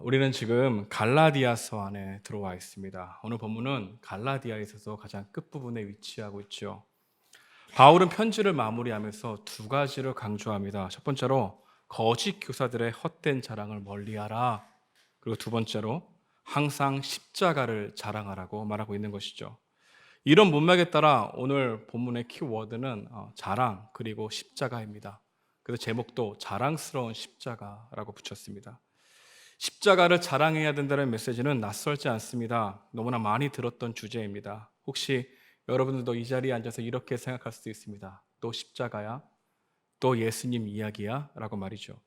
우리는 지금 갈라디아서 안에 들어와 있습니다. 오늘 본문은 갈라디아에 있어서 가장 끝부분에 위치하고 있죠. 바울은 편지를 마무리하면서 두 가지를 강조합니다. 첫 번째로 거짓 교사들의 헛된 자랑을 멀리하라. 그리고 두 번째로 항상 십자가를 자랑하라고 말하고 있는 것이죠. 이런 문맥에 따라 오늘 본문의 키워드는 자랑 그리고 십자가입니다. 그래서 제목도 자랑스러운 십자가라고 붙였습니다. 십자가를 자랑해야 된다는 메시지는 낯설지 않습니다. 너무나 많이 들었던 주제입니다. 혹시 여러분들도 이 자리에 앉아서 이렇게 생각할 수도 있습니다. 또 십자가야? 또 예수님 이야기야? 라고 말이죠.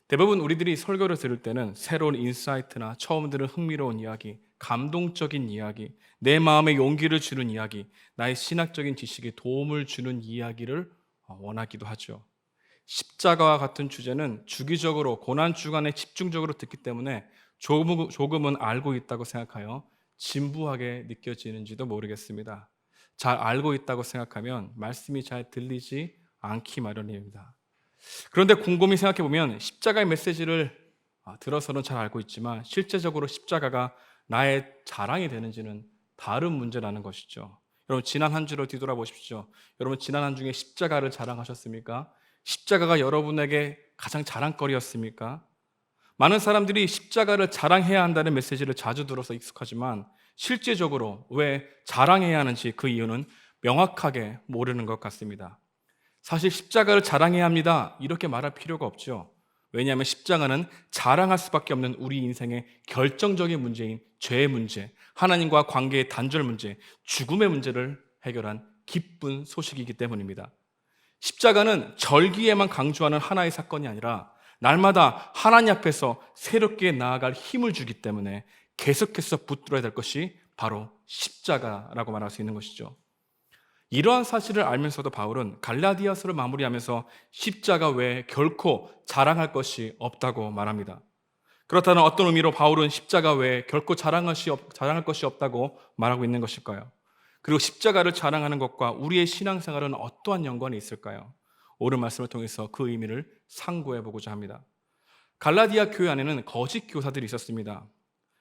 대부분 우리들이 설교를 들을 때는 새로운 인사이트나 처음 들은 흥미로운 이야기, 감동적인 이야기, 내 마음에 용기를 주는 이야기, 나의 신학적인 지식에 도움을 주는 이야기를 원하기도 하죠. 십자가와 같은 주제는 주기적으로 고난주간에 집중적으로 듣기 때문에 조금은 알고 있다고 생각하여 진부하게 느껴지는지도 모르겠습니다. 잘 알고 있다고 생각하면 말씀이 잘 들리지 않기 마련입니다. 그런데 곰곰이 생각해보면 십자가의 메시지를 들어서는 잘 알고 있지만 실제적으로 십자가가 나의 자랑이 되는지는 다른 문제라는 것이죠. 여러분 지난 한 주를 뒤돌아보십시오. 여러분 지난 한 주에 십자가를 자랑하셨습니까? 십자가가 여러분에게 가장 자랑거리였습니까? 많은 사람들이 십자가를 자랑해야 한다는 메시지를 자주 들어서 익숙하지만 실제적으로 왜 자랑해야 하는지 그 이유는 명확하게 모르는 것 같습니다. 사실 십자가를 자랑해야 합니다. 이렇게 말할 필요가 없죠. 왜냐하면 십자가는 자랑할 수밖에 없는 우리 인생의 결정적인 문제인 죄의 문제, 하나님과 관계의 단절 문제, 죽음의 문제를 해결한 기쁜 소식이기 때문입니다. 십자가는 절기에만 강조하는 하나의 사건이 아니라 날마다 하나님 앞에서 새롭게 나아갈 힘을 주기 때문에 계속해서 붙들어야 될 것이 바로 십자가라고 말할 수 있는 것이죠. 이러한 사실을 알면서도 바울은 갈라디아서를 마무리하면서 십자가 외에 결코 자랑할 것이 없다고 말합니다. 그렇다면 어떤 의미로 바울은 십자가 외에 결코 자랑할 것이 없다고 말하고 있는 것일까요? 그리고 십자가를 자랑하는 것과 우리의 신앙생활은 어떠한 연관이 있을까요? 오늘 말씀을 통해서 그 의미를 상고해 보고자 합니다. 갈라디아 교회 안에는 거짓 교사들이 있었습니다.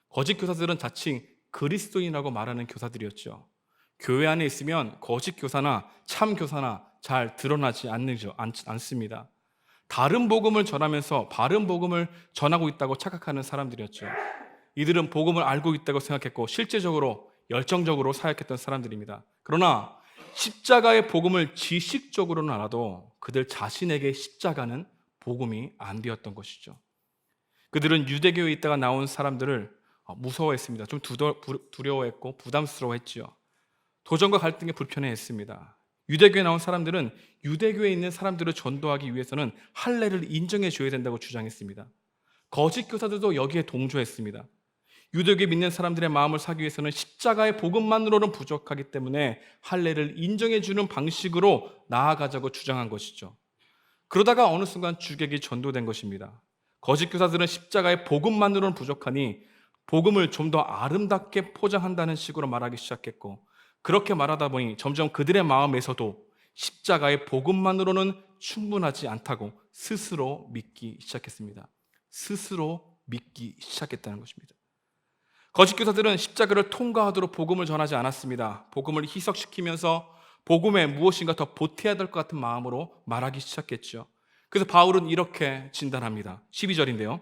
거짓 교사들은 자칭 그리스도인이라고 말하는 교사들이었죠. 교회 안에 있으면 거짓 교사나 참 교사나 잘 드러나지 않습니다. 다른 복음을 전하면서 바른 복음을 전하고 있다고 착각하는 사람들이었죠. 이들은 복음을 알고 있다고 생각했고 실제적으로 열정적으로 사역했던 사람들입니다. 그러나 십자가의 복음을 지식적으로는 알아도 그들 자신에게 십자가는 복음이 안 되었던 것이죠. 그들은 유대교에 있다가 나온 사람들을 무서워했습니다. 좀 두려워했고 부담스러워했지요. 도전과 갈등에 불편해했습니다. 유대교에 나온 사람들은 유대교에 있는 사람들을 전도하기 위해서는 할례를 인정해 줘야 된다고 주장했습니다. 거짓 교사들도 여기에 동조했습니다. 유대교에 믿는 사람들의 마음을 사기 위해서는 십자가의 복음만으로는 부족하기 때문에 할례를 인정해 주는 방식으로 나아가자고 주장한 것이죠. 그러다가 어느 순간 주객이 전도된 것입니다. 거짓 교사들은 십자가의 복음만으로는 부족하니 복음을 좀 더 아름답게 포장한다는 식으로 말하기 시작했고 그렇게 말하다 보니 점점 그들의 마음에서도 십자가의 복음만으로는 충분하지 않다고 스스로 믿기 시작했습니다. 스스로 믿기 시작했다는 것입니다. 거짓 교사들은 십자가를 통과하도록 복음을 전하지 않았습니다. 복음을 희석시키면서 복음에 무엇인가 더 보태야 될 것 같은 마음으로 말하기 시작했죠. 그래서 바울은 이렇게 진단합니다. 12절인데요.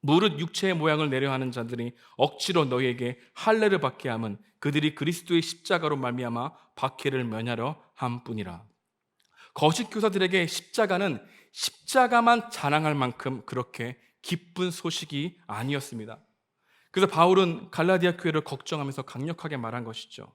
무릇 육체의 모양을 내려 하는 자들이 억지로 너희에게 할례를 받게 함은 그들이 그리스도의 십자가로 말미암아 박해를 면하려 함뿐이라. 거짓 교사들에게 십자가는 십자가만 자랑할 만큼 그렇게 기쁜 소식이 아니었습니다. 그래서 바울은 갈라디아 교회를 걱정하면서 강력하게 말한 것이죠.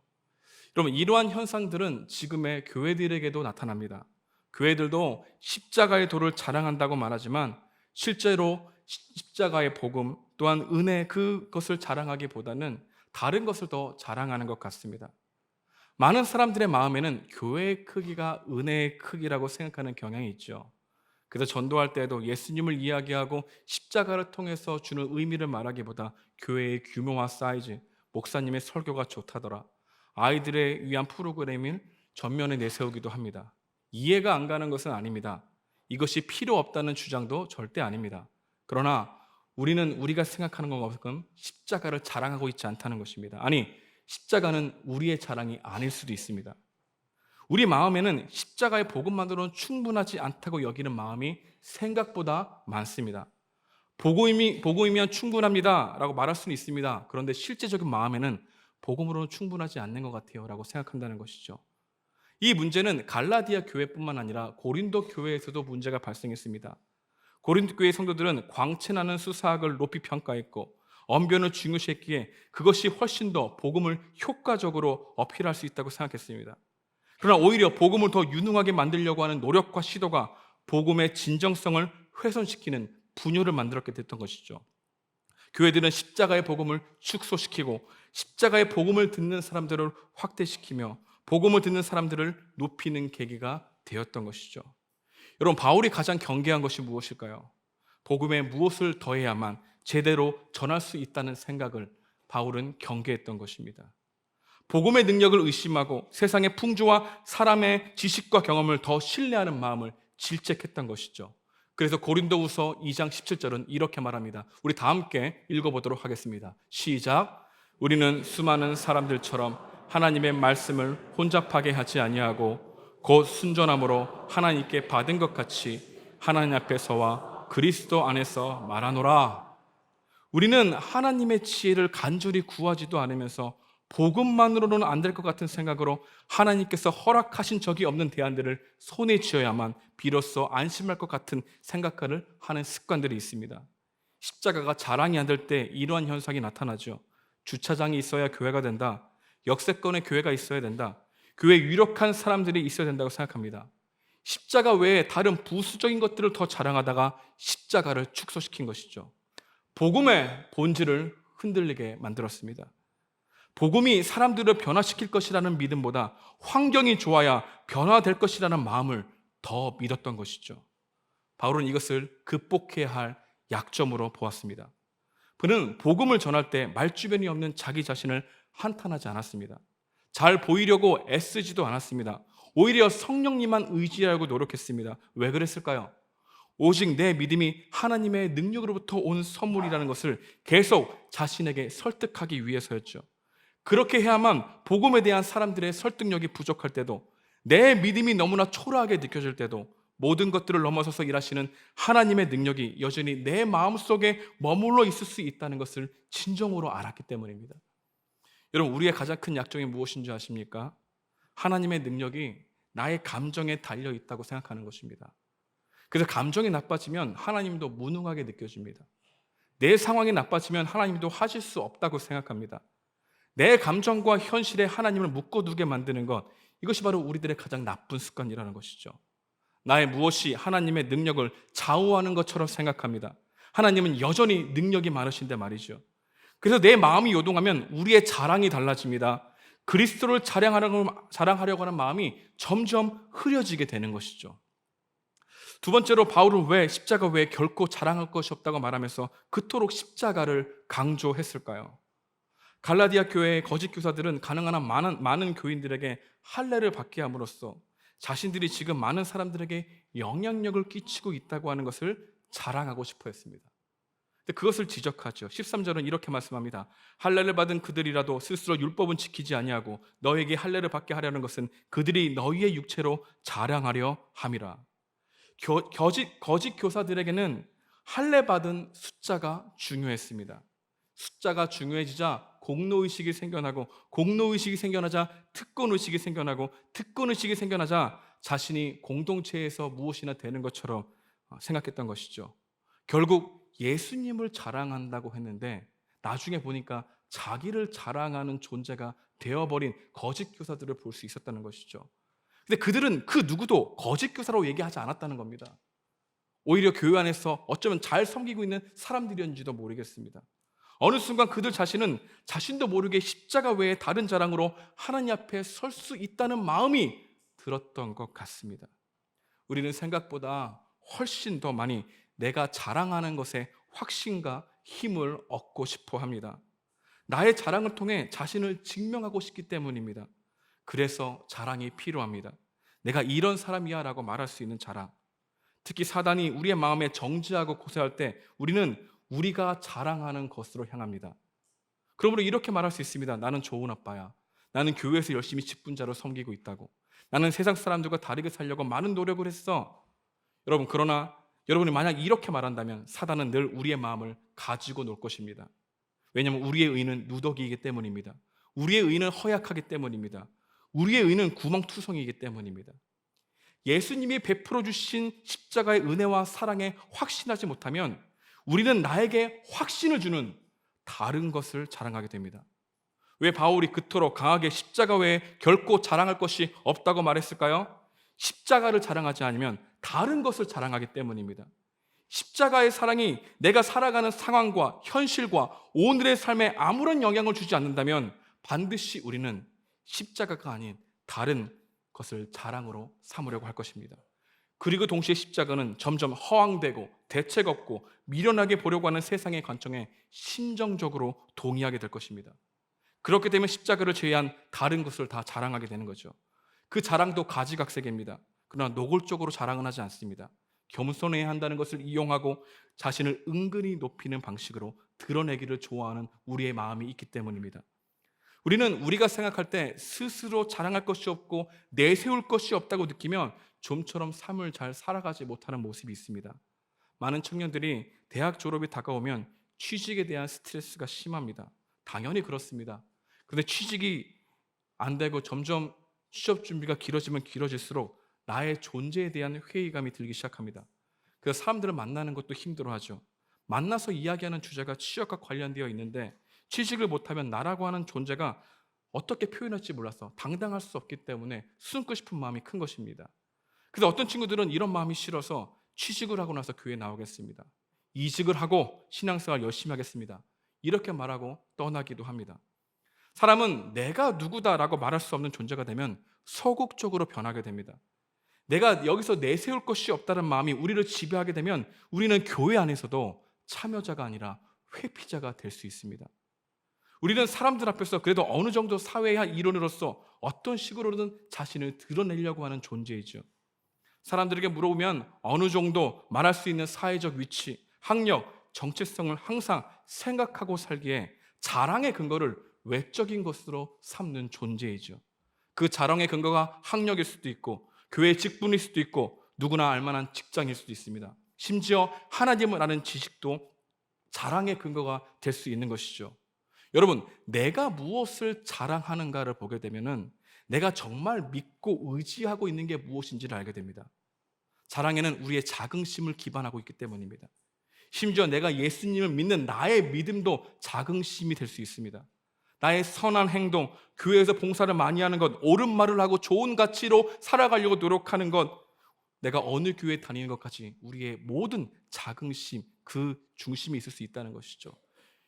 여러분, 이러한 현상들은 지금의 교회들에게도 나타납니다. 교회들도 십자가의 도를 자랑한다고 말하지만 실제로 십자가의 복음 또한 은혜 그것을 자랑하기보다는 다른 것을 더 자랑하는 것 같습니다. 많은 사람들의 마음에는 교회의 크기가 은혜의 크기라고 생각하는 경향이 있죠. 그래서 전도할 때에도 예수님을 이야기하고 십자가를 통해서 주는 의미를 말하기보다 교회의 규모와 사이즈, 목사님의 설교가 좋다더라, 아이들에 위한 프로그램을 전면에 내세우기도 합니다. 이해가 안 가는 것은 아닙니다. 이것이 필요 없다는 주장도 절대 아닙니다. 그러나 우리는 우리가 생각하는 것만큼 십자가를 자랑하고 있지 않다는 것입니다. 아니, 십자가는 우리의 자랑이 아닐 수도 있습니다. 우리 마음에는 십자가의 복음만으로는 충분하지 않다고 여기는 마음이 생각보다 많습니다. 복음이면 충분합니다 라고 말할 수는 있습니다. 그런데 실제적인 마음에는 복음으로는 충분하지 않는 것 같아요 라고 생각한다는 것이죠. 이 문제는 갈라디아 교회뿐만 아니라 고린도 교회에서도 문제가 발생했습니다. 고린도 교회 성도들은 광채나는 수사학을 높이 평가했고 언변을 중요시했기에 그것이 훨씬 더 복음을 효과적으로 어필할 수 있다고 생각했습니다. 그러나 오히려 복음을 더 유능하게 만들려고 하는 노력과 시도가 복음의 진정성을 훼손시키는 분열을 만들었게 됐던 것이죠. 교회들은 십자가의 복음을 축소시키고 십자가의 복음을 듣는 사람들을 확대시키며 복음을 듣는 사람들을 높이는 계기가 되었던 것이죠. 여러분, 바울이 가장 경계한 것이 무엇일까요? 복음에 무엇을 더해야만 제대로 전할 수 있다는 생각을 바울은 경계했던 것입니다. 복음의 능력을 의심하고 세상의 풍조와 사람의 지식과 경험을 더 신뢰하는 마음을 질책했던 것이죠. 그래서 고린도후서 2장 17절은 이렇게 말합니다. 우리 다 함께 읽어보도록 하겠습니다. 시작. 우리는 수많은 사람들처럼 하나님의 말씀을 혼잡하게 하지 아니하고 곧 순전함으로 하나님께 받은 것 같이 하나님 앞에서와 그리스도 안에서 말하노라. 우리는 하나님의 지혜를 간절히 구하지도 않으면서 복음만으로는 안 될 것 같은 생각으로 하나님께서 허락하신 적이 없는 대안들을 손에 쥐어야만 비로소 안심할 것 같은 생각을 하는 습관들이 있습니다. 십자가가 자랑이 안 될 때 이러한 현상이 나타나죠. 주차장이 있어야 교회가 된다. 역세권의 교회가 있어야 된다. 교회에 유력한 사람들이 있어야 된다고 생각합니다. 십자가 외에 다른 부수적인 것들을 더 자랑하다가 십자가를 축소시킨 것이죠. 복음의 본질을 흔들리게 만들었습니다. 복음이 사람들을 변화시킬 것이라는 믿음보다 환경이 좋아야 변화될 것이라는 마음을 더 믿었던 것이죠. 바울은 이것을 극복해야 할 약점으로 보았습니다. 그는 복음을 전할 때 말주변이 없는 자기 자신을 한탄하지 않았습니다. 잘 보이려고 애쓰지도 않았습니다. 오히려 성령님만 의지하고 노력했습니다. 왜 그랬을까요? 오직 내 믿음이 하나님의 능력으로부터 온 선물이라는 것을 계속 자신에게 설득하기 위해서였죠. 그렇게 해야만 복음에 대한 사람들의 설득력이 부족할 때도, 내 믿음이 너무나 초라하게 느껴질 때도 모든 것들을 넘어서서 일하시는 하나님의 능력이 여전히 내 마음속에 머물러 있을 수 있다는 것을 진정으로 알았기 때문입니다. 여러분, 우리의 가장 큰 약점이 무엇인지 아십니까? 하나님의 능력이 나의 감정에 달려 있다고 생각하는 것입니다. 그래서 감정이 나빠지면 하나님도 무능하게 느껴집니다. 내 상황이 나빠지면 하나님도 하실 수 없다고 생각합니다. 내 감정과 현실에 하나님을 묶어두게 만드는 것, 이것이 바로 우리들의 가장 나쁜 습관이라는 것이죠. 나의 무엇이 하나님의 능력을 좌우하는 것처럼 생각합니다. 하나님은 여전히 능력이 많으신데 말이죠. 그래서 내 마음이 요동하면 우리의 자랑이 달라집니다. 그리스도를 자랑하려고 하는 마음이 점점 흐려지게 되는 것이죠. 두 번째로 바울은 왜 십자가 외에 결코 자랑할 것이 없다고 말하면서 그토록 십자가를 강조했을까요? 갈라디아 교회의 거짓 교사들은 가능한 한 많은 교인들에게 할례를 받게 함으로써 자신들이 지금 많은 사람들에게 영향력을 끼치고 있다고 하는 것을 자랑하고 싶어 했습니다. 근데 그것을 지적하죠. 13절은 이렇게 말씀합니다. 할례를 받은 그들이라도 스스로 율법은 지키지 아니하고 너에게 할례를 받게 하려는 것은 그들이 너희의 육체로 자랑하려 함이라. 거짓 교사들에게는 할례 받은 숫자가 중요했습니다. 숫자가 중요해지자 공로의식이 생겨나고, 공로의식이 생겨나자 특권의식이 생겨나고, 특권의식이 생겨나자 자신이 공동체에서 무엇이나 되는 것처럼 생각했던 것이죠. 결국 예수님을 자랑한다고 했는데 나중에 보니까 자기를 자랑하는 존재가 되어버린 거짓 교사들을 볼 수 있었다는 것이죠. 근데 그들은 그 누구도 거짓 교사라고 얘기하지 않았다는 겁니다. 오히려 교회 안에서 어쩌면 잘 섬기고 있는 사람들이었는지도 모르겠습니다. 어느 순간 그들 자신은 자신도 모르게 십자가 외에 다른 자랑으로 하나님 앞에 설 수 있다는 마음이 들었던 것 같습니다. 우리는 생각보다 훨씬 더 많이 내가 자랑하는 것에 확신과 힘을 얻고 싶어 합니다. 나의 자랑을 통해 자신을 증명하고 싶기 때문입니다. 그래서 자랑이 필요합니다. 내가 이런 사람이야 라고 말할 수 있는 자랑. 특히 사단이 우리의 마음에 정죄하고 고소할 때 우리는 우리가 자랑하는 것으로 향합니다. 그러므로 이렇게 말할 수 있습니다. 나는 좋은 아빠야. 나는 교회에서 열심히 직분자로 섬기고 있다고. 나는 세상 사람들과 다르게 살려고 많은 노력을 했어. 여러분, 그러나 여러분이 만약 이렇게 말한다면 사단은 늘 우리의 마음을 가지고 놀 것입니다. 왜냐하면 우리의 의는 누더기이기 때문입니다. 우리의 의는 허약하기 때문입니다. 우리의 의는 구멍투성이기 때문입니다. 예수님이 베풀어 주신 십자가의 은혜와 사랑에 확신하지 못하면 우리는 나에게 확신을 주는 다른 것을 자랑하게 됩니다. 왜 바울이 그토록 강하게 십자가 외에 결코 자랑할 것이 없다고 말했을까요? 십자가를 자랑하지 않으면 다른 것을 자랑하기 때문입니다. 십자가의 사랑이 내가 살아가는 상황과 현실과 오늘의 삶에 아무런 영향을 주지 않는다면 반드시 우리는 십자가가 아닌 다른 것을 자랑으로 삼으려고 할 것입니다. 그리고 동시에 십자가는 점점 허황되고 대책 없고 미련하게 보려고 하는 세상의 관점에 심정적으로 동의하게 될 것입니다. 그렇게 되면 십자가를 제외한 다른 것을 다 자랑하게 되는 거죠. 그 자랑도 가지각색입니다. 그러나 노골적으로 자랑은 하지 않습니다. 겸손해야 한다는 것을 이용하고 자신을 은근히 높이는 방식으로 드러내기를 좋아하는 우리의 마음이 있기 때문입니다. 우리는 우리가 생각할 때 스스로 자랑할 것이 없고 내세울 것이 없다고 느끼면 좀처럼 삶을 잘 살아가지 못하는 모습이 있습니다. 많은 청년들이 대학 졸업이 다가오면 취직에 대한 스트레스가 심합니다. 당연히 그렇습니다. 그런데 취직이 안 되고 점점 취업 준비가 길어지면 길어질수록 나의 존재에 대한 회의감이 들기 시작합니다. 그래서 사람들을 만나는 것도 힘들어하죠. 만나서 이야기하는 주제가 취업과 관련되어 있는데 취직을 못하면 나라고 하는 존재가 어떻게 표현할지 몰라서 당당할 수 없기 때문에 숨고 싶은 마음이 큰 것입니다. 그래서 어떤 친구들은 이런 마음이 싫어서 취직을 하고 나서 교회에 나오겠습니다. 이직을 하고 신앙생활 열심히 하겠습니다. 이렇게 말하고 떠나기도 합니다. 사람은 내가 누구다라고 말할 수 없는 존재가 되면 소극적으로 변하게 됩니다. 내가 여기서 내세울 것이 없다는 마음이 우리를 지배하게 되면 우리는 교회 안에서도 참여자가 아니라 회피자가 될 수 있습니다. 우리는 사람들 앞에서 그래도 어느 정도 사회의 일원으로서 어떤 식으로든 자신을 드러내려고 하는 존재이죠. 사람들에게 물어보면 어느 정도 말할 수 있는 사회적 위치, 학력, 정체성을 항상 생각하고 살기에 자랑의 근거를 외적인 것으로 삼는 존재이죠. 그 자랑의 근거가 학력일 수도 있고 교회 직분일 수도 있고 누구나 알만한 직장일 수도 있습니다. 심지어 하나님을 아는 지식도 자랑의 근거가 될 수 있는 것이죠. 여러분, 내가 무엇을 자랑하는가를 보게 되면은 내가 정말 믿고 의지하고 있는 게 무엇인지를 알게 됩니다. 자랑에는 우리의 자긍심을 기반하고 있기 때문입니다. 심지어 내가 예수님을 믿는 나의 믿음도 자긍심이 될 수 있습니다. 나의 선한 행동, 교회에서 봉사를 많이 하는 것, 옳은 말을 하고 좋은 가치로 살아가려고 노력하는 것, 내가 어느 교회에 다니는 것까지 우리의 모든 자긍심, 그 중심이 있을 수 있다는 것이죠.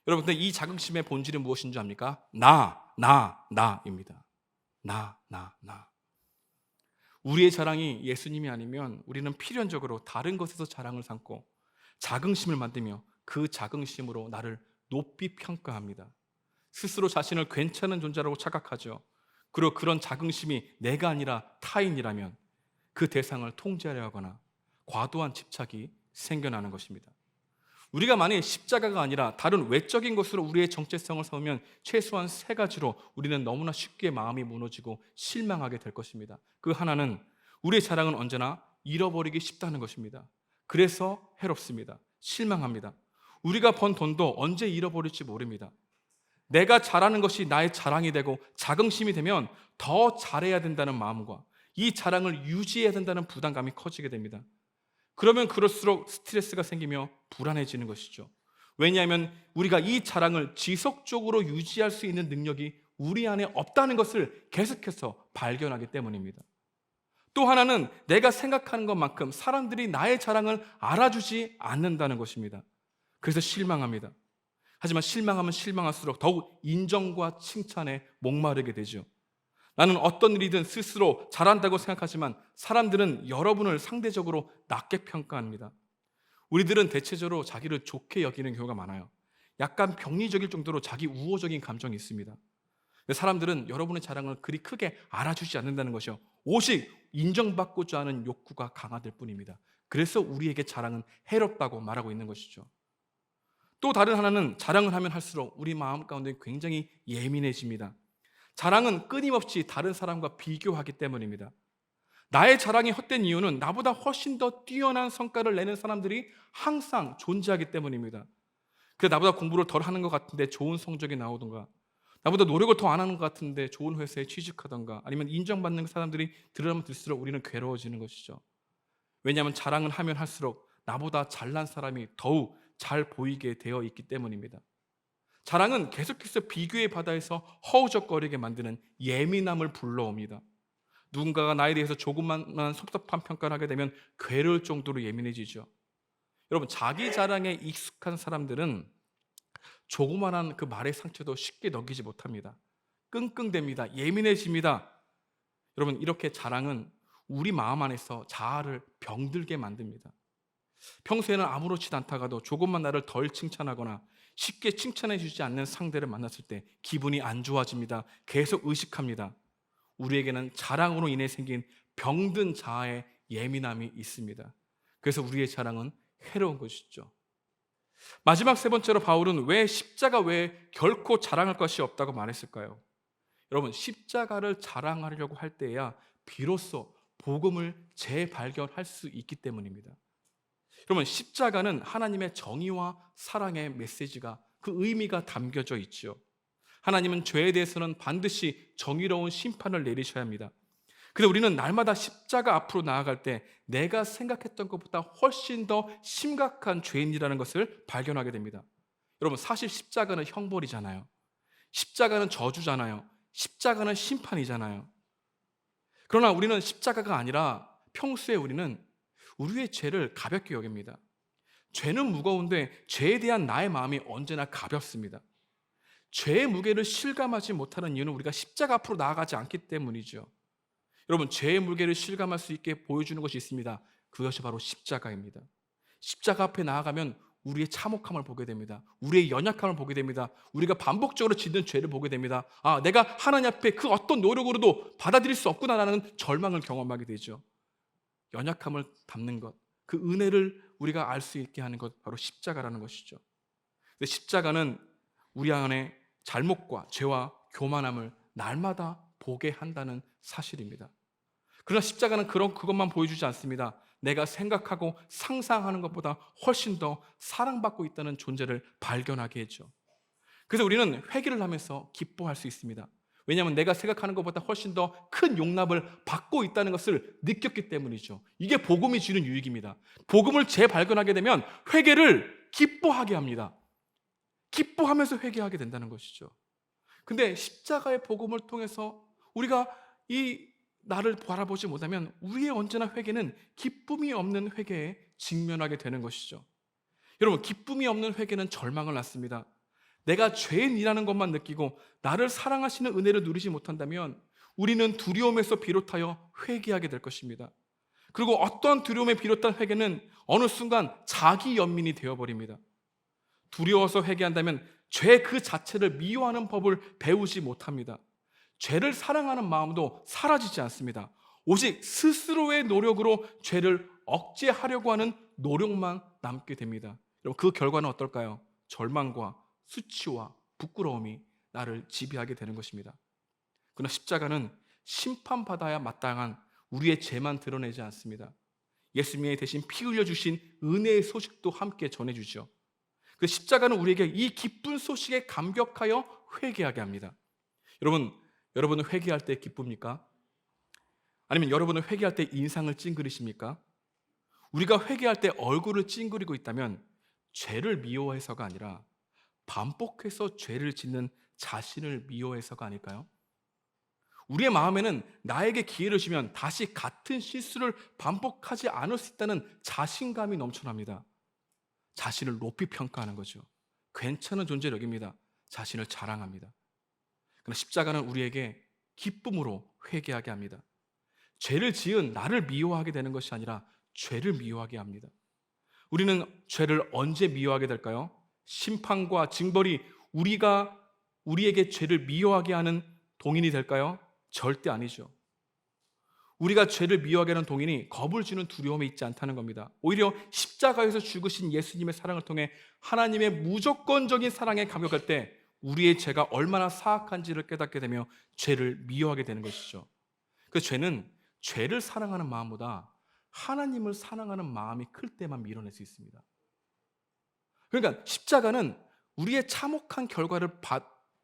여러분들, 이 자긍심의 본질은 무엇인 줄 압니까? 나입니다. 나. 우리의 자랑이 예수님이 아니면 우리는 필연적으로 다른 것에서 자랑을 삼고 자긍심을 만들며 그 자긍심으로 나를 높이 평가합니다. 스스로 자신을 괜찮은 존재라고 착각하죠. 그리고 그런 자긍심이 내가 아니라 타인이라면 그 대상을 통제하려 하거나 과도한 집착이 생겨나는 것입니다. 우리가 만약 십자가가 아니라 다른 외적인 것으로 우리의 정체성을 삼으면 최소한 세 가지로 우리는 너무나 쉽게 마음이 무너지고 실망하게 될 것입니다. 그 하나는 우리의 자랑은 언제나 잃어버리기 쉽다는 것입니다. 그래서 해롭습니다. 실망합니다. 우리가 번 돈도 언제 잃어버릴지 모릅니다. 내가 잘하는 것이 나의 자랑이 되고 자긍심이 되면 더 잘해야 된다는 마음과 이 자랑을 유지해야 된다는 부담감이 커지게 됩니다. 그러면 그럴수록 스트레스가 생기며 불안해지는 것이죠. 왜냐하면 우리가 이 자랑을 지속적으로 유지할 수 있는 능력이 우리 안에 없다는 것을 계속해서 발견하기 때문입니다. 또 하나는 내가 생각하는 것만큼 사람들이 나의 자랑을 알아주지 않는다는 것입니다. 그래서 실망합니다. 하지만 실망하면 실망할수록 더욱 인정과 칭찬에 목마르게 되죠. 나는 어떤 일이든 스스로 잘한다고 생각하지만 사람들은 여러분을 상대적으로 낮게 평가합니다. 우리들은 대체적으로 자기를 좋게 여기는 경우가 많아요. 약간 병리적일 정도로 자기 우호적인 감정이 있습니다. 사람들은 여러분의 자랑을 그리 크게 알아주지 않는다는 것이요, 오직 인정받고자 하는 욕구가 강화될 뿐입니다. 그래서 우리에게 자랑은 해롭다고 말하고 있는 것이죠. 또 다른 하나는 자랑을 하면 할수록 우리 마음 가운데 굉장히 예민해집니다. 자랑은 끊임없이 다른 사람과 비교하기 때문입니다. 나의 자랑이 헛된 이유는 나보다 훨씬 더 뛰어난 성과를 내는 사람들이 항상 존재하기 때문입니다. 그래서 나보다 공부를 덜 하는 것 같은데 좋은 성적이 나오던가, 나보다 노력을 더 안 하는 것 같은데 좋은 회사에 취직하던가, 아니면 인정받는 사람들이 들으면 들수록 우리는 괴로워지는 것이죠. 왜냐하면 자랑을 하면 할수록 나보다 잘난 사람이 더욱 잘 보이게 되어 있기 때문입니다. 자랑은 계속해서 비교의 바다에서 허우적거리게 만드는 예민함을 불러옵니다. 누군가가 나에 대해서 조금만 섭섭한 평가를 하게 되면 괴로울 정도로 예민해지죠. 여러분, 자기 자랑에 익숙한 사람들은 조그만한 그 말의 상처도 쉽게 넘기지 못합니다. 끙끙댑니다. 예민해집니다. 여러분, 이렇게 자랑은 우리 마음 안에서 자아를 병들게 만듭니다. 평소에는 아무렇지도 않다가도 조금만 나를 덜 칭찬하거나 쉽게 칭찬해 주지 않는 상대를 만났을 때 기분이 안 좋아집니다. 계속 의식합니다. 우리에게는 자랑으로 인해 생긴 병든 자아의 예민함이 있습니다. 그래서 우리의 자랑은 해로운 것이죠. 마지막 세 번째로 바울은 왜 십자가 외에 결코 자랑할 것이 없다고 말했을까요? 여러분, 십자가를 자랑하려고 할 때야 비로소 복음을 재발견할 수 있기 때문입니다. 여러분, 십자가는 하나님의 정의와 사랑의 메시지가, 그 의미가 담겨져 있죠. 하나님은 죄에 대해서는 반드시 정의로운 심판을 내리셔야 합니다. 그래서 우리는 날마다 십자가 앞으로 나아갈 때 내가 생각했던 것보다 훨씬 더 심각한 죄인이라는 것을 발견하게 됩니다. 여러분, 사실 십자가는 형벌이잖아요. 십자가는 저주잖아요. 십자가는 심판이잖아요. 그러나 우리는 십자가가 아니라 평소에 우리는 우리의 죄를 가볍게 여깁니다. 죄는 무거운데 죄에 대한 나의 마음이 언제나 가볍습니다. 죄의 무게를 실감하지 못하는 이유는 우리가 십자가 앞으로 나아가지 않기 때문이죠. 여러분, 죄의 무게를 실감할 수 있게 보여주는 것이 있습니다. 그것이 바로 십자가입니다. 십자가 앞에 나아가면 우리의 참혹함을 보게 됩니다. 우리의 연약함을 보게 됩니다. 우리가 반복적으로 짓는 죄를 보게 됩니다. 아, 내가 하나님 앞에 그 어떤 노력으로도 받아들일 수 없구나라는 절망을 경험하게 되죠. 연약함을 담는 것, 그 은혜를 우리가 알 수 있게 하는 것, 바로 십자가라는 것이죠. 근데 십자가는 우리 안에 잘못과 죄와 교만함을 날마다 보게 한다는 사실입니다. 그러나 십자가는 그것만 보여주지 않습니다. 내가 생각하고 상상하는 것보다 훨씬 더 사랑받고 있다는 존재를 발견하게 해줘. 그래서 우리는 회개를 하면서 기뻐할 수 있습니다. 왜냐하면 내가 생각하는 것보다 훨씬 더 큰 용납을 받고 있다는 것을 느꼈기 때문이죠. 이게 복음이 주는 유익입니다. 복음을 재발견하게 되면 회개를 기뻐하게 합니다. 기뻐하면서 회개하게 된다는 것이죠. 근데 십자가의 복음을 통해서 우리가 이 나를 바라보지 못하면 우리의 언제나 회개는 기쁨이 없는 회개에 직면하게 되는 것이죠. 여러분, 기쁨이 없는 회개는 절망을 낳습니다. 내가 죄인이라는 것만 느끼고 나를 사랑하시는 은혜를 누리지 못한다면 우리는 두려움에서 비롯하여 회개하게 될 것입니다. 그리고 어떠한 두려움에 비롯한 회개는 어느 순간 자기 연민이 되어버립니다. 두려워서 회개한다면 죄 그 자체를 미워하는 법을 배우지 못합니다. 죄를 사랑하는 마음도 사라지지 않습니다. 오직 스스로의 노력으로 죄를 억제하려고 하는 노력만 남게 됩니다. 여러분, 그 결과는 어떨까요? 절망과 수치와 부끄러움이 나를 지배하게 되는 것입니다. 그러나 십자가는 심판받아야 마땅한 우리의 죄만 드러내지 않습니다. 예수님이 대신 피 흘려주신 은혜의 소식도 함께 전해주죠. 그 십자가는 우리에게 이 기쁜 소식에 감격하여 회개하게 합니다. 여러분은 회개할 때 기쁩니까? 아니면 여러분은 회개할 때 인상을 찡그리십니까? 우리가 회개할 때 얼굴을 찡그리고 있다면 죄를 미워해서가 아니라 반복해서 죄를 짓는 자신을 미워해서가 아닐까요? 우리의 마음에는 나에게 기회를 주면 다시 같은 실수를 반복하지 않을 수 있다는 자신감이 넘쳐납니다. 자신을 높이 평가하는 거죠. 괜찮은 존재를 여깁니다. 자신을 자랑합니다. 그러나 십자가는 우리에게 기쁨으로 회개하게 합니다. 죄를 지은 나를 미워하게 되는 것이 아니라 죄를 미워하게 합니다. 우리는 죄를 언제 미워하게 될까요? 심판과 징벌이 우리에게 죄를 미워하게 하는 동인이 될까요? 절대 아니죠. 우리가 죄를 미워하게 하는 동인이 겁을 주는 두려움이 있지 않다는 겁니다. 오히려 십자가에서 죽으신 예수님의 사랑을 통해 하나님의 무조건적인 사랑에 감격할 때 우리의 죄가 얼마나 사악한지를 깨닫게 되며 죄를 미워하게 되는 것이죠. 그 죄는 죄를 사랑하는 마음보다 하나님을 사랑하는 마음이 클 때만 밀어낼 수 있습니다. 그러니까 십자가는 우리의 참혹한 결과를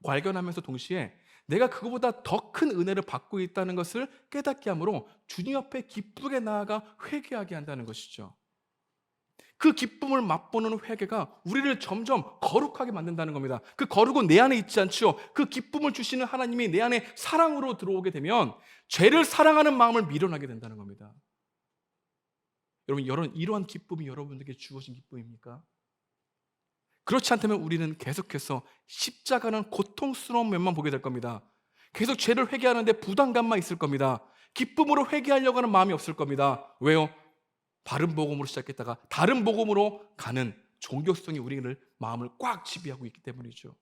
발견하면서 동시에 내가 그거보다 더 큰 은혜를 받고 있다는 것을 깨닫게 하므로 주님 앞에 기쁘게 나아가 회개하게 한다는 것이죠. 그 기쁨을 맛보는 회개가 우리를 점점 거룩하게 만든다는 겁니다. 그 거룩은 내 안에 있지 않죠. 그 기쁨을 주시는 하나님이 내 안에 사랑으로 들어오게 되면 죄를 사랑하는 마음을 밀어나게 된다는 겁니다. 여러분, 이러한 기쁨이 여러분들에게 주어진 기쁨입니까? 그렇지 않다면 우리는 계속해서 십자가는 고통스러운 면만 보게 될 겁니다. 계속 죄를 회개하는데 부담감만 있을 겁니다. 기쁨으로 회개하려고 하는 마음이 없을 겁니다. 왜요? 바른 복음으로 시작했다가 다른 복음으로 가는 종교성이 우리를 마음을 꽉 지배하고 있기 때문이죠.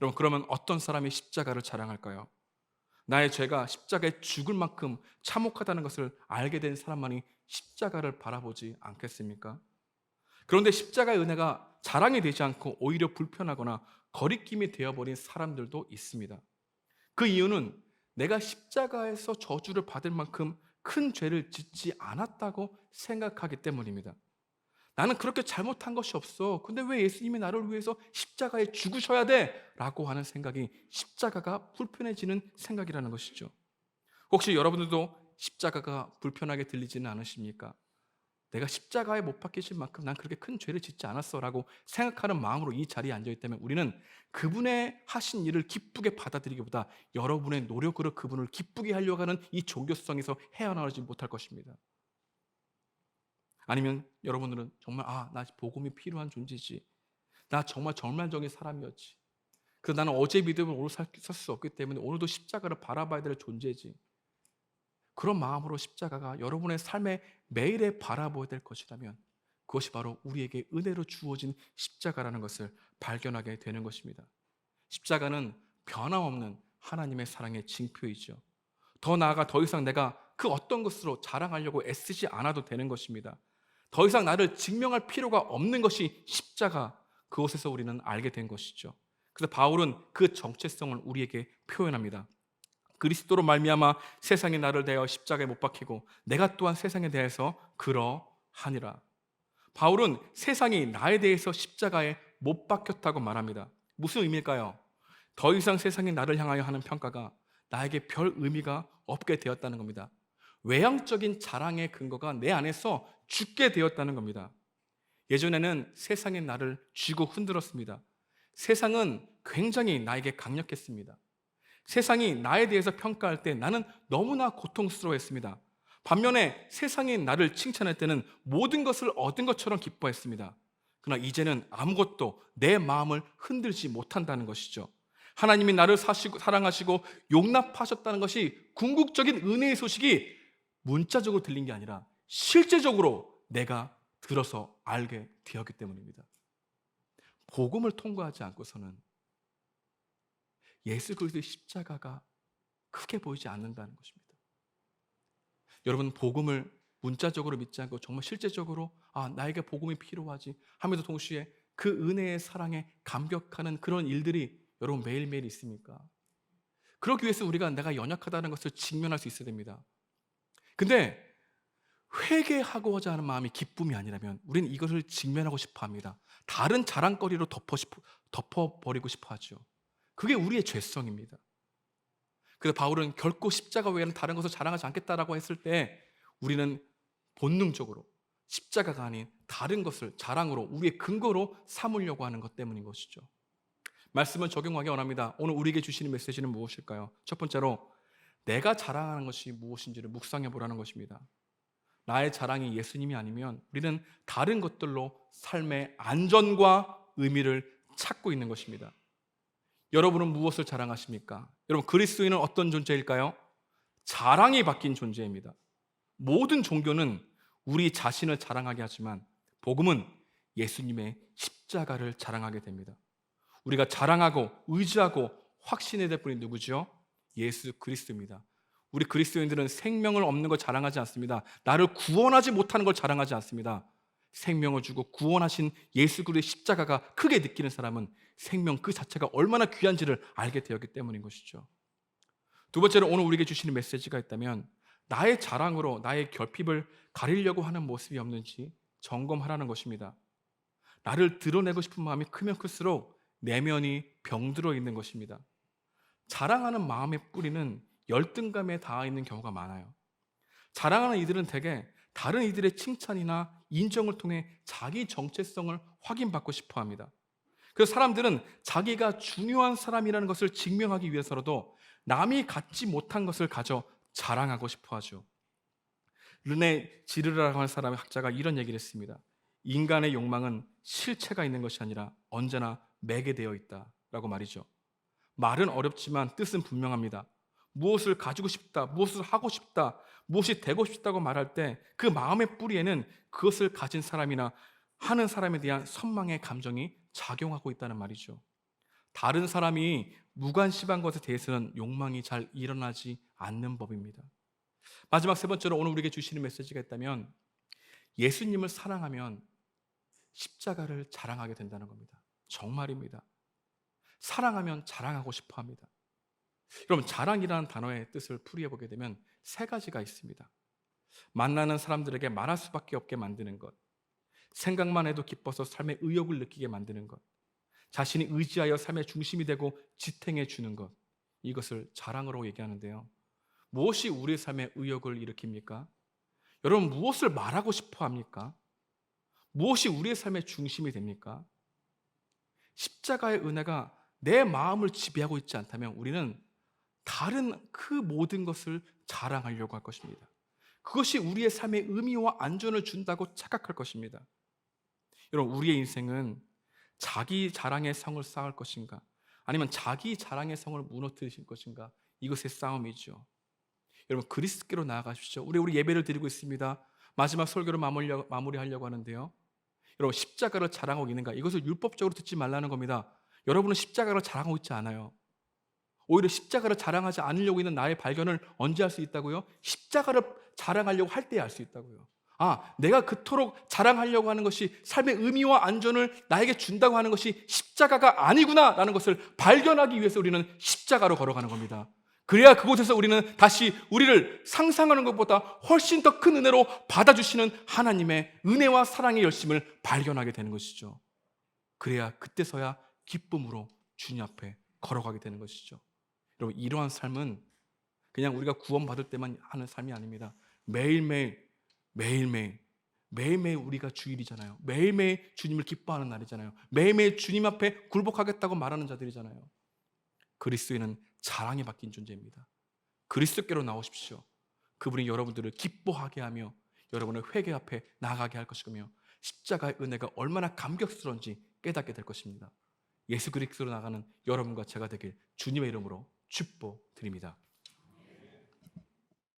여러분, 그러면 어떤 사람이 십자가를 자랑할까요? 나의 죄가 십자가에 죽을 만큼 참혹하다는 것을 알게 된 사람만이 십자가를 바라보지 않겠습니까? 그런데 십자가의 은혜가 자랑이 되지 않고 오히려 불편하거나 거리낌이 되어버린 사람들도 있습니다. 그 이유는 내가 십자가에서 저주를 받을 만큼 큰 죄를 짓지 않았다고 생각하기 때문입니다. 나는 그렇게 잘못한 것이 없어. 근데 왜 예수님이 나를 위해서 십자가에 죽으셔야 돼? 라고 하는 생각이 십자가가 불편해지는 생각이라는 것이죠. 혹시 여러분들도 십자가가 불편하게 들리지는 않으십니까? 내가 십자가에 못 박히실 만큼 난 그렇게 큰 죄를 짓지 않았어 라고 생각하는 마음으로 이 자리에 앉아있다면 우리는 그분의 하신 일을 기쁘게 받아들이기보다 여러분의 노력으로 그분을 기쁘게 하려고 하는 이 종교성에서 헤어나오지 못할 것입니다. 아니면 여러분들은 정말 나 복음이 필요한 존재지, 나 정말 절망적인 사람이었지, 그래서 나는 어제 믿음을 오늘 살 수 없기 때문에 오늘도 십자가를 바라봐야 될 존재지, 그런 마음으로 십자가가 여러분의 삶의 매일에 바라보아야 될 것이라면 그것이 바로 우리에게 은혜로 주어진 십자가라는 것을 발견하게 되는 것입니다. 십자가는 변함없는 하나님의 사랑의 징표이죠. 더 나아가 더 이상 내가 그 어떤 것으로 자랑하려고 애쓰지 않아도 되는 것입니다. 더 이상 나를 증명할 필요가 없는 것이 십자가, 그것에서 우리는 알게 된 것이죠. 그래서 바울은 그 정체성을 우리에게 표현합니다. 그리스도로 말미암아 세상이 나를 대하여 십자가에 못 박히고 내가 또한 세상에 대해서 그러하니라. 바울은 세상이 나에 대해서 십자가에 못 박혔다고 말합니다. 무슨 의미일까요? 더 이상 세상이 나를 향하여 하는 평가가 나에게 별 의미가 없게 되었다는 겁니다. 외향적인 자랑의 근거가 내 안에서 죽게 되었다는 겁니다. 예전에는 세상이 나를 쥐고 흔들었습니다. 세상은 굉장히 나에게 강력했습니다. 세상이 나에 대해서 평가할 때 나는 너무나 고통스러워했습니다. 반면에 세상이 나를 칭찬할 때는 모든 것을 얻은 것처럼 기뻐했습니다. 그러나 이제는 아무것도 내 마음을 흔들지 못한다는 것이죠. 하나님이 나를 사랑하시고 용납하셨다는 것이 궁극적인 은혜의 소식이 문자적으로 들린 게 아니라 실제적으로 내가 들어서 알게 되었기 때문입니다. 복음을 통과하지 않고서는 예수 그리스도의 십자가가 크게 보이지 않는다는 것입니다. 여러분, 복음을 문자적으로 믿지 않고 정말 실제적으로 나에게 복음이 필요하지 하면서 동시에 그 은혜의 사랑에 감격하는 그런 일들이 여러분 매일매일 있습니까? 그러기 위해서 우리가 내가 연약하다는 것을 직면할 수 있어야 됩니다. 근데 회개하고자 하는 마음이 기쁨이 아니라면 우리는 이것을 직면하고 싶어 합니다. 다른 자랑거리로 덮어버리고 싶어 하죠. 그게 우리의 죄성입니다. 그래서 바울은 결코 십자가 외에는 다른 것을 자랑하지 않겠다라고 했을 때 우리는 본능적으로 십자가가 아닌 다른 것을 자랑으로, 우리의 근거로 삼으려고 하는 것 때문인 것이죠. 말씀을 적용하기 원합니다. 오늘 우리에게 주시는 메시지는 무엇일까요? 첫 번째로 내가 자랑하는 것이 무엇인지를 묵상해 보라는 것입니다. 나의 자랑이 예수님이 아니면 우리는 다른 것들로 삶의 안전과 의미를 찾고 있는 것입니다. 여러분은 무엇을 자랑하십니까? 여러분, 그리스도인은 어떤 존재일까요? 자랑이 바뀐 존재입니다. 모든 종교는 우리 자신을 자랑하게 하지만 복음은 예수님의 십자가를 자랑하게 됩니다. 우리가 자랑하고 의지하고 확신해야 될 분이 누구죠? 예수 그리스도입니다. 우리 그리스도인들은 생명을 없는 걸 자랑하지 않습니다. 나를 구원하지 못하는 걸 자랑하지 않습니다. 생명을 주고 구원하신 예수 그리스도의 십자가가 크게 느끼는 사람은 생명 그 자체가 얼마나 귀한지를 알게 되었기 때문인 것이죠. 두 번째로 오늘 우리에게 주시는 메시지가 있다면 나의 자랑으로 나의 결핍을 가리려고 하는 모습이 없는지 점검하라는 것입니다. 나를 드러내고 싶은 마음이 크면 클수록 내면이 병들어 있는 것입니다. 자랑하는 마음의 뿌리는 열등감에 닿아 있는 경우가 많아요. 자랑하는 이들은 대개 다른 이들의 칭찬이나 인정을 통해 자기 정체성을 확인받고 싶어 합니다. 그래서 사람들은 자기가 중요한 사람이라는 것을 증명하기 위해서라도 남이 갖지 못한 것을 가져 자랑하고 싶어 하죠. 르네 지르라고 하는 사람의 학자가 이런 얘기를 했습니다. 인간의 욕망은 실체가 있는 것이 아니라 언제나 매개되어 있다라고 말이죠. 말은 어렵지만 뜻은 분명합니다. 무엇을 가지고 싶다, 무엇을 하고 싶다, 무엇이 되고 싶다고 말할 때 그 마음의 뿌리에는 그것을 가진 사람이나 하는 사람에 대한 선망의 감정이 작용하고 있다는 말이죠. 다른 사람이 무관심한 것에 대해서는 욕망이 잘 일어나지 않는 법입니다. 마지막 세 번째로 오늘 우리에게 주시는 메시지가 있다면 예수님을 사랑하면 십자가를 자랑하게 된다는 겁니다. 정말입니다. 사랑하면 자랑하고 싶어 합니다. 여러분, 자랑이라는 단어의 뜻을 풀이해 보게 되면 세 가지가 있습니다. 만나는 사람들에게 말할 수밖에 없게 만드는 것, 생각만 해도 기뻐서 삶의 의욕을 느끼게 만드는 것, 자신이 의지하여 삶의 중심이 되고 지탱해 주는 것, 이것을 자랑으로 얘기하는데요. 무엇이 우리의 삶의 의욕을 일으킵니까? 여러분, 무엇을 말하고 싶어 합니까? 무엇이 우리의 삶의 중심이 됩니까? 십자가의 은혜가 내 마음을 지배하고 있지 않다면 우리는 다른 그 모든 것을 자랑하려고 할 것입니다. 그것이 우리의 삶의 의미와 안전을 준다고 착각할 것입니다. 여러분, 우리의 인생은 자기 자랑의 성을 쌓을 것인가, 아니면 자기 자랑의 성을 무너뜨리실 것인가, 이것의 싸움이죠. 여러분, 그리스도께로 나아가십시오. 우리 예배를 드리고 있습니다. 마지막 설교를 마무리하려고 하는데요. 여러분, 십자가를 자랑하고 있는가? 이것을 율법적으로 듣지 말라는 겁니다. 여러분은 십자가를 자랑하고 있지 않아요. 오히려 십자가를 자랑하지 않으려고 있는 나의 발견을 언제 할 수 있다고요? 십자가를 자랑하려고 할 때 알 수 있다고요. 내가 그토록 자랑하려고 하는 것이 삶의 의미와 안전을 나에게 준다고 하는 것이 십자가가 아니구나 라는 것을 발견하기 위해서 우리는 십자가로 걸어가는 겁니다. 그래야 그곳에서 우리는 다시 우리를 상상하는 것보다 훨씬 더 큰 은혜로 받아주시는 하나님의 은혜와 사랑의 열심을 발견하게 되는 것이죠. 그래야 그때서야 기쁨으로 주님 앞에 걸어가게 되는 것이죠. 여러분, 이러한 삶은 그냥 우리가 구원받을 때만 하는 삶이 아닙니다. 매일매일 우리가 주일이잖아요. 매일매일 주님을 기뻐하는 날이잖아요. 매일매일 주님 앞에 굴복하겠다고 말하는 자들이잖아요. 그리스도인은 자랑이 바뀐 존재입니다. 그리스도께로 나오십시오. 그분이 여러분들을 기뻐하게 하며 여러분을 회개 앞에 나아가게 할 것이며 십자가의 은혜가 얼마나 감격스러운지 깨닫게 될 것입니다. 예수 그리스도로 나가는 여러분과 제가 되길 주님의 이름으로 축복드립니다.